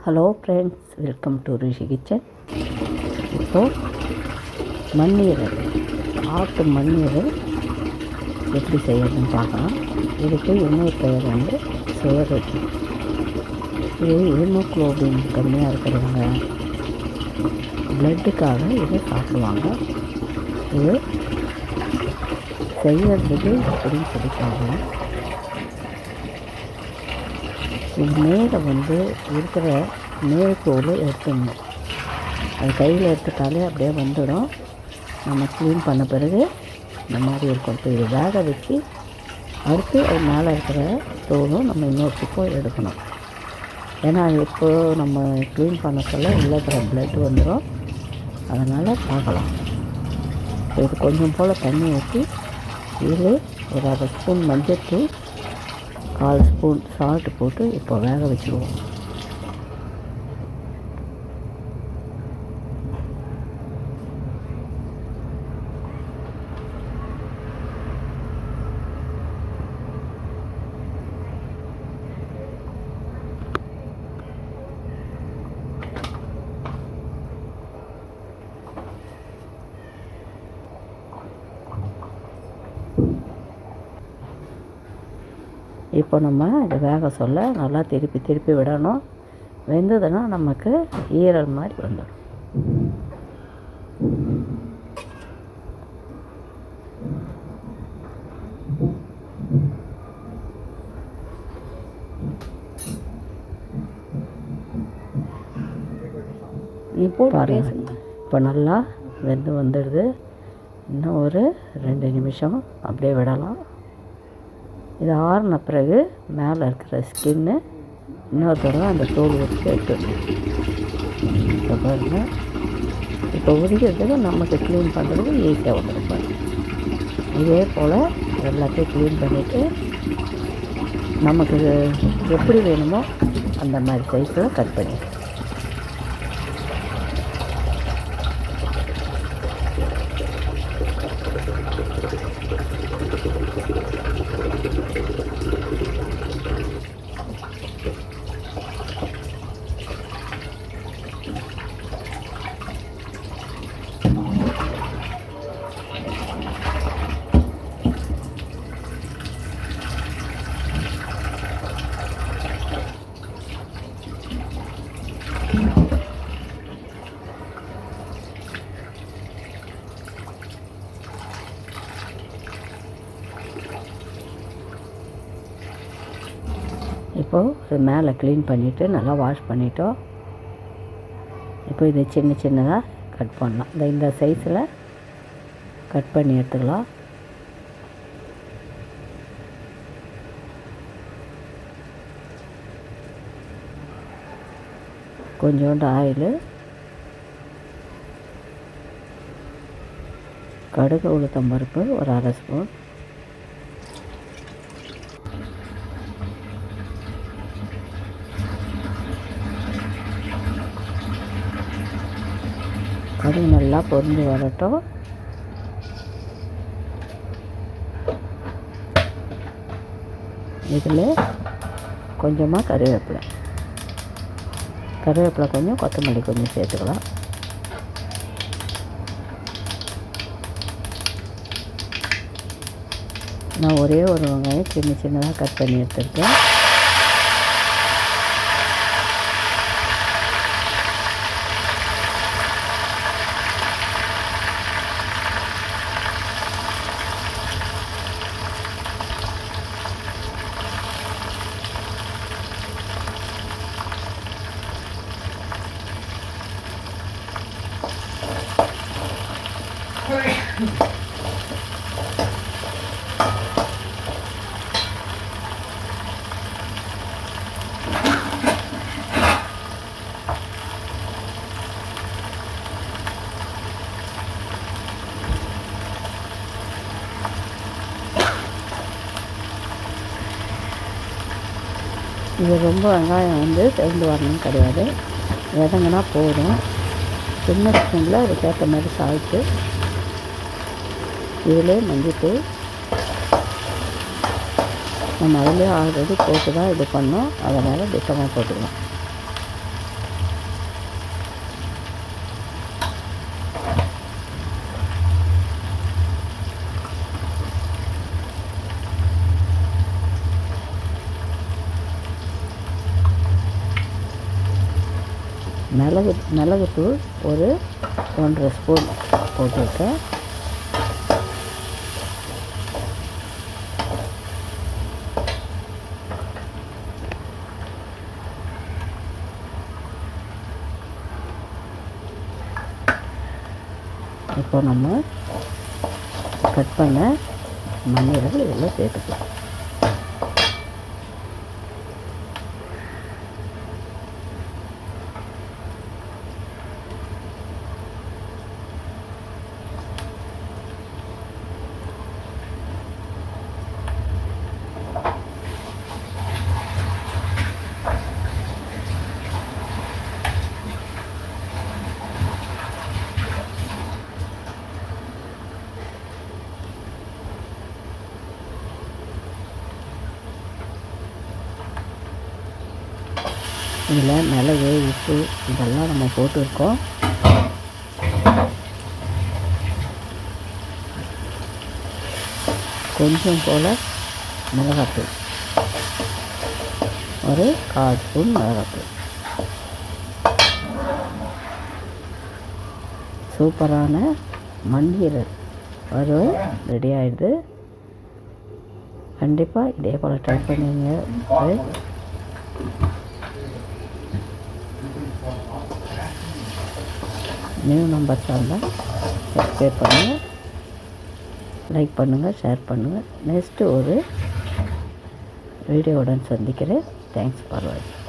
Hello friends, welcome to Rishi kitchen. இப்போது மண்ணீரல், ஆட்டு மண்ணீரல் எப்படி செய்யறதுன்னு பார்க்கலாம். இதுக்கு இன்னொரு பெயர் வந்து சுவரொட்டி. இது ஹீமோகுளோபின் கம்மியாக இருக்கிறவங்க பிளட்டுக்காக இதை சாப்பிடுவாங்க. இது செய்யறதுக்கு எப்படின்னு சொல்லி பார்க்கலாம். இது மேலே வந்து இருக்கிற மேற்கோள் எடுத்துடணும். அது கையில் எடுத்துட்டாலே அப்படியே வந்துடும். நம்ம க்ளீன் பண்ண பிறகு இந்த மாதிரி இருக்கும். இப்போ இது வேக வச்சு அடுத்து அது மேலே இருக்கிற தோலும் நம்ம இன்னொருத்துக்கும் எடுக்கணும். ஏன்னா அது எப்போது நம்ம க்ளீன் பண்ண சொல்ல இருக்கிற பிளட் வந்துடும். அதனால் பார்க்கலாம். இது கொஞ்சம் போல் தண்ணி ஊற்றி இதில் ஒரு 1/2 ஸ்பூன் மஞ்சள்தூள், 1/4 ஸ்பூன் சால்ட்டு போட்டு இப்போ வேக வச்சுருவோம். இப்போ நம்ம இதை வேக சொல்ல நல்லா திருப்பி விடணும். வெந்ததுன்னா நமக்கு ஈரல் மாதிரி வந்துடும். இப்போ பாருங்க, இப்போ நல்லா வெந்து வந்துடுது. இன்னும் ஒரு 2 நிமிஷம் அப்படியே விடலாம். இது ஆறின பிறகு மேலே இருக்கிற ஸ்கின்னு இன்னொரு தடவை அந்த தோல் உரிச்சு எடுத்துடணும். இப்போ பாருங்கள், இப்போ உரிக்கிறதுக்கு நமக்கு க்ளீன் பண்ணுறதுக்கு ஈஸியாக வந்துருப்பாங்க. இதே போல் எல்லாத்தையும் க்ளீன் பண்ணிவிட்டு நமக்கு எப்படி வேணுமோ அந்த மாதிரி சைஸில் கட் பண்ணி இப்போது மேலே க்ளீன் பண்ணிவிட்டு நல்லா வாஷ் பண்ணிட்டோம். இப்போ இதை சின்னதாக கட் பண்ணலாம். இந்த சைஸில் கட் பண்ணி எடுத்துக்கலாம். கொஞ்சோண்டு ஆயிலு, கடுகு உளுத்தம்பருப்பு ஒரு 1/2 ஸ்பூன், அது நல்லா பொரிஞ்சு வரட்டும். இதில் கொஞ்சமாக கருவேப்பிலை கொஞ்சம், கொத்தமல்லி கொஞ்சம் சேர்த்துக்கலாம். நான் ஒரே ஒரு வெங்காயம் சின்னதாக கட் பண்ணி எடுத்துருக்கேன். இது ரொம்ப வெங்காயம் வந்து சேர்ந்து வரணும்னு கிடையாது, வதங்கினா போதும். சின்ன ஸ்பூனில் அதுக்கேற்ற மாதிரி சால்ட்டு, இதில் மஞ்சள்தூள் நம்ம அதிலே ஆல்ரெடி போட்டு தான் இது பண்ணோம். அதனால் திட்டமாக போட்டுக்கலாம். மிளகுத்தூள் ஒரு 1.5 ஸ்பூன் போட்டிருக்கேன். இப்போ நம்ம கட் பண்ண மண்ணீரல் இதில் சேர்த்துக்கலாம். இதில் மிளகு, உப்பு இதெல்லாம் நம்ம போட்டிருக்கோம். கொஞ்சம் போல் மிளகாத்தூள், ஒரு 1/4 ஸ்பூன் மிளகாத்தூள். சூப்பரான மண்ணீரல் வறுவல் ரெடி ஆகிடுது. கண்டிப்பாக இதே போல் ட்ரை பண்ணுவீங்க. நியூ நம்பர்ஸ் இருந்தால் சப்ஸ்கிரைப் பண்ணுங்கள், லைக் பண்ணுங்கள், ஷேர் பண்ணுங்கள். நெக்ஸ்ட்டு ஒரு வீடியோவுடன் சந்திக்கிறேன். தேங்க்ஸ் ஃபார் வாட்சிங்.